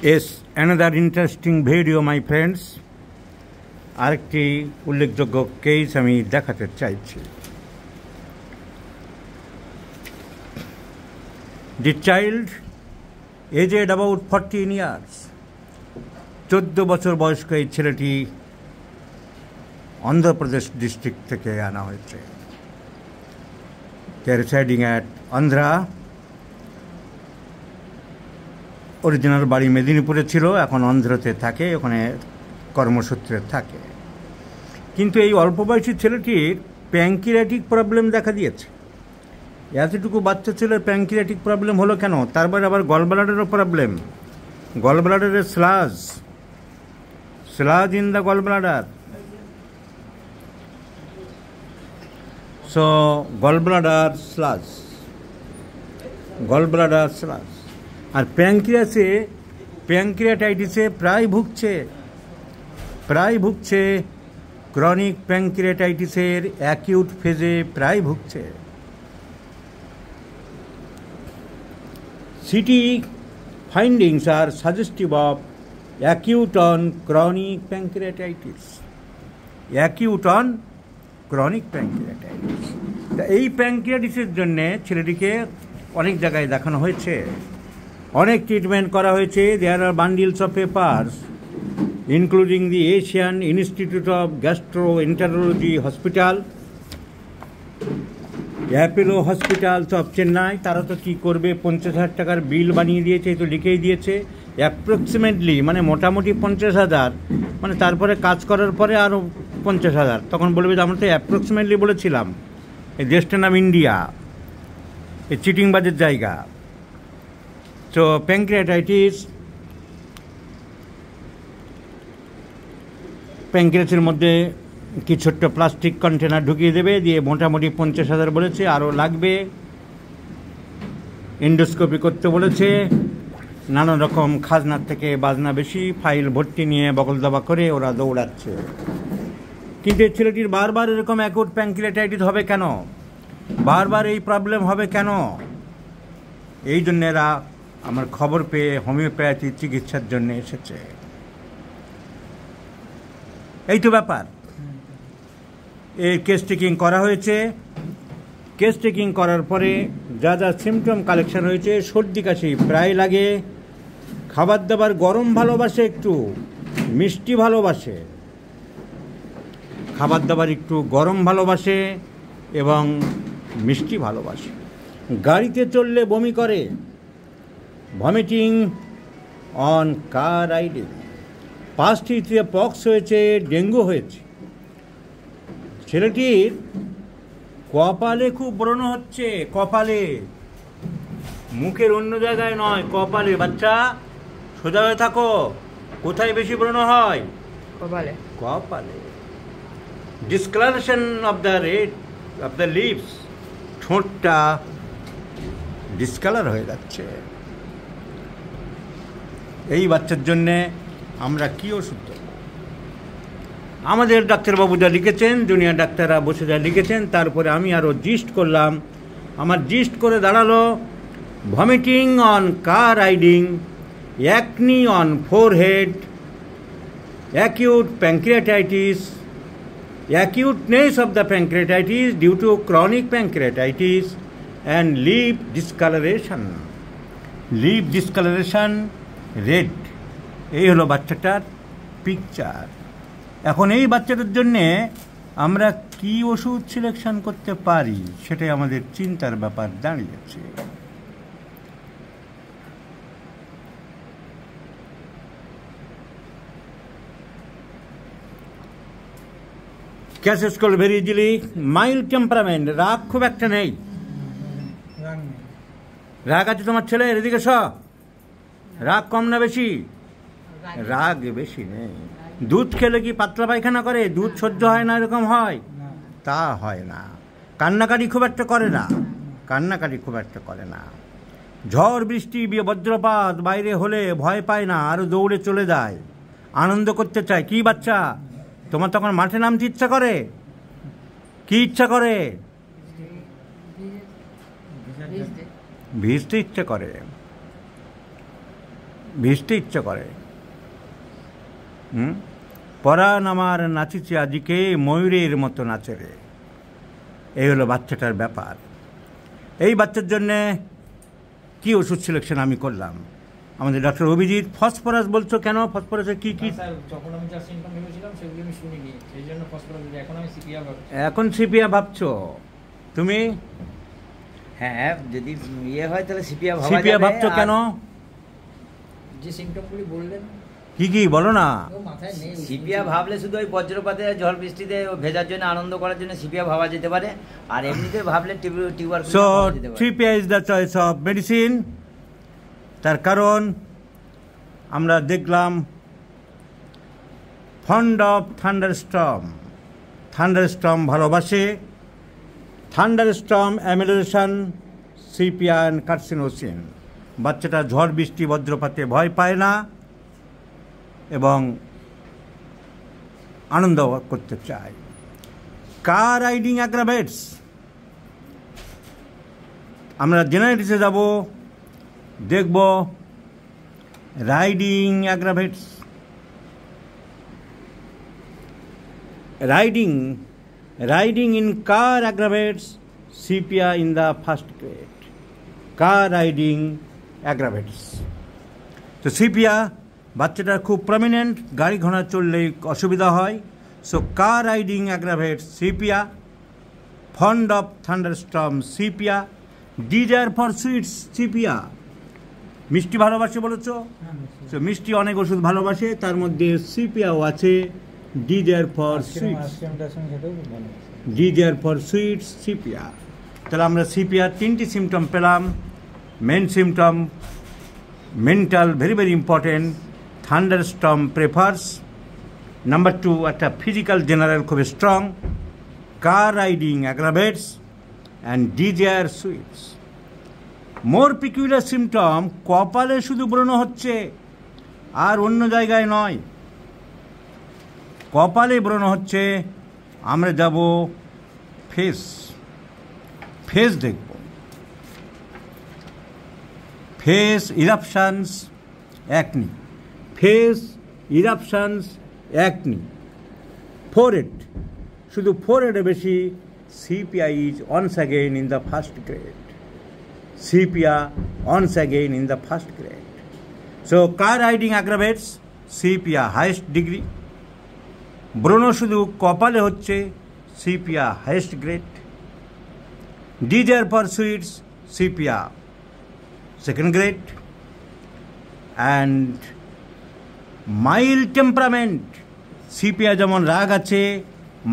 Yes, another interesting video, my friends. আরেকটি উল্লেখযোগ্য case আমি দেখাতে চাইছি। The child aged about 14 years, 14 বছর বয়স্ক এই ছেলেটি অন্ধ্রপ্রদেশ ডিস্ট্রিক্ট থেকে আনা হয়েছে। They are residing at Andhra. Original বাড়ি মেদিনীপুরে ছিল, এখন অন্ধ্রতে থাকে, ওখানে কর্মসূত্রে থাকে। কিন্তু এই অল্প বয়সী ছেলেটির প্যাঙ্ক্রিয়াটিক প্রবলেম দেখা দিয়েছে। এতটুকু বাচ্চা ছেলের প্যাঙ্ক্রিয়াটিক প্রবলেম হলো কেন? তারপরে আবার গলব্লাডারেরও প্রবলেম, গলব্লাডারের sludge in the gallbladder. So gallbladder sludge আর প্যাঙ্ক্রিয়াটাইটিসে প্রায় ভুগছে, ক্রনিক প্যাঙ্ক্রিয়াটাইটিসের অ্যাকিউট ফেজে প্রায় ভুগছে। CT findings are suggestive of acute on chronic pancreatitis. এই প্যাঙ্ক্রিয়াটিসের জন্যে ছেলেটিকে অনেক জায়গায় দেখানো হয়েছে, অনেক ট্রিটমেন্ট করা হয়েছে। There are bundles of papers including the Asian institute of gastroenterology hospital, Apollo hospitals of Chennai. তারা তো কী করবে, 50,000 টাকার বিল বানিয়ে দিয়েছে, তো লিখেই দিয়েছে অ্যাপ্রক্সিমেটলি, মানে মোটামুটি 50,000, মানে তারপরে কাজ করার পরে আরও 50,000। তখন বলবে যে আমরা তো অ্যাপ্রক্সিমেটলি বলেছিলাম। এই দেশটার নাম ইন্ডিয়া, এই চিটিংবাজের জায়গা। তো প্যাঙ্ক্রিয়াসের মধ্যে কি ছোট্ট প্লাস্টিক কন্টেনার ঢুকিয়ে দেবে, দিয়ে মোটামুটি 50,000 বলেছে, আরও লাগবে। এন্ডোস্কোপি করতে বলেছে, নানা রকম খাজনার থেকে বাজনা বেশি, ফাইল ভর্তি নিয়ে বগল দাবা করে ওরা দৌড়াচ্ছে। কিন্তু এই ছেলেটির বারবার এরকম অ্যাকুট প্যাঙ্ক্রিয়াটাইটিস হবে কেন? বারবার এই প্রবলেম হবে কেন? এই জন্য এরা আমার খবর পেয়ে হোমিওপ্যাথি চিকিৎসার জন্য এসেছে। এই তো ব্যাপার। এই কেস টেকিং করা হয়েছে। কেস টেকিং করার পরে যা যা সিমটম কালেকশন হয়েছে, সর্দি কাশি প্রায় লাগে, খাবার দাবার গরম ভালোবাসে, একটু মিষ্টি ভালোবাসে, খাবার দাবার একটু গরম ভালোবাসে এবং মিষ্টি ভালোবাসে। গাড়িতে চললে বমি করে, vomiting on car riding. Past হিস্ট্রিতে পক্স হয়েছে, ডেঙ্গু হয়েছে। ছেলেটির কপালে খুব ব্রণ হচ্ছে, কপালে, মুখের অন্য জায়গায় নয়, কপালে। বাচ্চা সোজা হয়ে থাকো। কোথায় বেশি ব্রণ হয়? কপালে। ডিসকালারেশন অফ দ্য লিপস, ঠোঁটটা ডিসকালার হয়ে যাচ্ছে। এই বাচ্চার জন্যে আমরা কী ওষুধ দেব? আমাদের ডাক্তারবাবু যা লিখেছেন, জুনিয়র ডাক্তাররা বসে যা লিখেছেন, তারপরে আমি আরও জিস্ট করলাম। আমার জিস্ট করে দাঁড়ালো vomiting on car riding, acne on forehead, acute pancreatitis, acuteness of the pancreatitis due to chronic pancreatitis, and lip discoloration red. এই হলো বাচ্চাটার পিকচার। এখন এই বাচ্চাটার জন্যে আমরা কি ওষুধ সিলেকশন করতে পারি, সেটাই আমাদের চিন্তার ব্যাপার দাঁড়িয়েছে। Catches call very easily, mild temperament, রাগ খুব একটা নেই। রাগ আছে তোমার ছেলে? এদিকে সব রাগ কম না বেশি? রাগ বেশি নেই। দুধ খেলে কি পাতলা পায়খানা করে? দুধ সহ্য হয় না এরকম হয়? তা হয় না। কান্নাকাটি খুব একটা করে না। ঝড় বৃষ্টি বজ্রপাত বাইরে হলে ভয় পায় না, আরও দৌড়ে চলে যায়, আনন্দ করতে চায়। কি বাচ্চা, তোমার তখন মাঠে নামতে ইচ্ছা করে? কি ইচ্ছা করে? ভিজতে ইচ্ছা করে। ভিজতে ইচ্ছা করে। পরাণ আমার নাচিছে আজকে ময়ূরের মতো নাচে রে। এই হলো বাচ্চাটার ব্যাপার। এই বাচ্চার জন্যে কি ওষুধ সিলেকশন আমি করলাম। আমাদের ডক্টর অভিজিৎ, ফসফরাস বলছো কেন? ফসফরাসের কি কি? এখন সিপিয়া ভাবছো তুমি? হ্যাঁ, যদি ইয়ে হয় তাহলে সিপিয়া ভাবছো কেন? যে সিমটমগুলি বললেন কি কি বলো না। সিপিয়া ভাবলে শুধু ওই বজ্রপাতে ঝড় বৃষ্টিতে ভেজার জন্য আনন্দ করার জন্য সিপিয়া ভাবা যেতে পারে, আর এমনিতে ভাবলে টিউবারকুলোসিস সো ভাবা যেতে পারে। Sepia is the choice of medicine. তার কারণ আমরা দেখলাম ফন্ড অফ থান্ডারস্টর্ম ভালোবাসে। Thunderstorm অ্যামিলেশন sepia and carcinosin. বাচ্চাটা ঝড় বৃষ্টি বজ্রপাতে ভয় পায় না এবং আনন্দ করতে চায়। কার রাইডিং অ্যাগ্রাভেটস। আমরা জেনারেটিসে যাব, দেখব riding aggravates. Riding in car aggravates sepia in the first grade. Car riding aggravates. তো সিপিয়া বাচ্চাটা খুব প্রমিনেন্ট, গাড়ি ঘোড়া চললেই অসুবিধা হয়। So car riding aggravates sepia. Fond of thunderstorm sepia. Desire for sweets sepia. মিষ্টি ভালোবাসে বলেছ? সো মিষ্টি অনেক ওষুধ ভালোবাসে, তার মধ্যে সিপিয়াও আছে। Desire for sweets sepia. তাহলে আমরা সিপিয়ার 3টি সিমটম পেলাম। Main symptom mental, very important. Thunderstorm prefers. Number 2 একটা ফিজিক্যাল জেনারেল খুব strong. Car riding aggravates and desire sweets. More peculiar symptom কপালে শুধু ব্রণ হচ্ছে, আর অন্য জায়গায় নয়। কপালে ব্রণ হচ্ছে। আমরা যাব ফেস দেখব। Face eruptions acne. ফোরহেড, শুধু ফোরহেডে বেশি। Sepia is once again in the first grade. So car riding aggravates sepia highest degree. ব্রণ শুধু কপালে হচ্ছে, sepia highest grade. Desire for sweets sepia second grade. And mild temperament sepia যেমন রাগ আছে,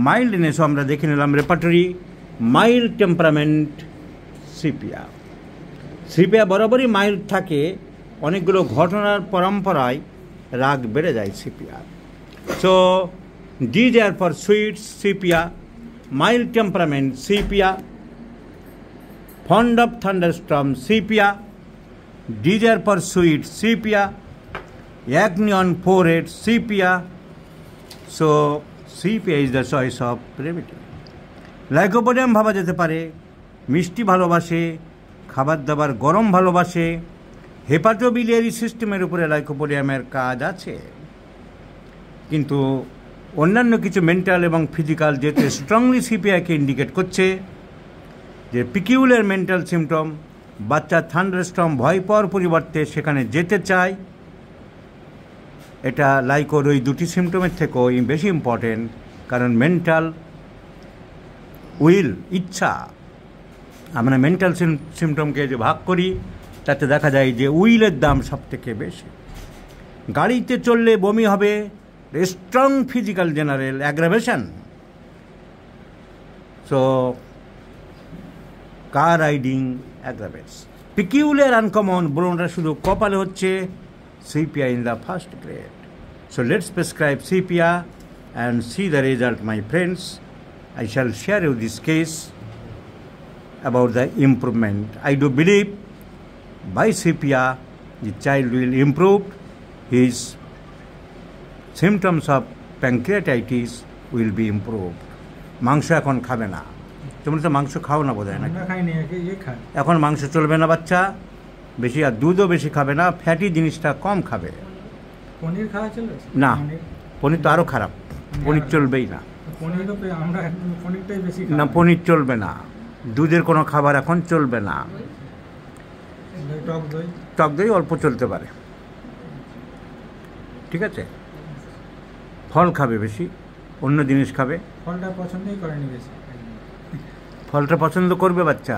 মাইল্ডনেসও আমরা দেখে নিলাম রেপার্টরি। মাইল্ড টেম্পারামেন্ট সিপিয়া বরাবরই মাইল্ড থাকে। অনেকগুলো ঘটনার পরম্পরায় রাগ বেড়ে যায় সিপিয়ার। So desire for sweets sepia. Mild temperament sepia. Fond of thunderstorm sepia. Desire for sweet sepia. acne on forehead sepia. So sepia is the choice of remedy. Lycopodium ভাবা যেতে পারে। মিষ্টি ভালোবাসে, খাবার দাবার গরম ভালোবাসে। হেপাটোবিলিয়ারি সিস্টেমের উপরে লাইকোপোডিয়ামের কাজ আছে, কিন্তু অন্যান্য কিছু মেন্টাল এবং ফিজিক্যাল যেতে স্ট্রংলি সিপিআইকে ইন্ডিকেট করছে যে পিকিউলার মেন্টাল সিমটম। বাচ্চা থান্ডারস্টর্ম ভয় পাওয়ার পরিবর্তে সেখানে যেতে চায়। এটা লাইকোর ওই 2টি সিমটমের থেকেও বেশি ইম্পর্টেন্ট, কারণ মেন্টাল উইল, ইচ্ছা। আমরা মেন্টাল সিমটমকে যে ভাগ করি তাতে দেখা যায় যে উইলের দাম সব থেকে বেশি। গাড়িতে চললে বমি হবে, strong physical general aggravation. So car riding aggravates. Peculiar uncommon ব্রণটা শুধু কপালে হচ্ছে, sepia in the first grade. So let's prescribe sepia and see the result, my friends. I shall share you this case about the improvement. I do believe by sepia the child will improve. His symptoms of pancreatitis will be improved. মাংস এখন খাবে না। তোমরা তো মাংস খাও না বোধহয়, না? এখন মাংস চলবে না বাচ্চা। বেশি, আর দুধও বেশি খাবে না, ফ্যাটি জিনিসটা কম খাবে। পনির খাওয়া চলবে? না, পনির? পনির তো আরও খারাপ, পনির চলবেই না। পনিরও আমরা একদম পনিরটাই বেশি খাই। না, পনির চলবে না, দুধের কোনো খাবার এখন চলবে না। টক দই? টক দই অল্প চলতে পারে, ঠিক আছে। ফল খাবে বেশি, অন্য জিনিস খাবে। ফলটা পছন্দই করেনি বেশি। ফলটা পছন্দ করবে বাচ্চা,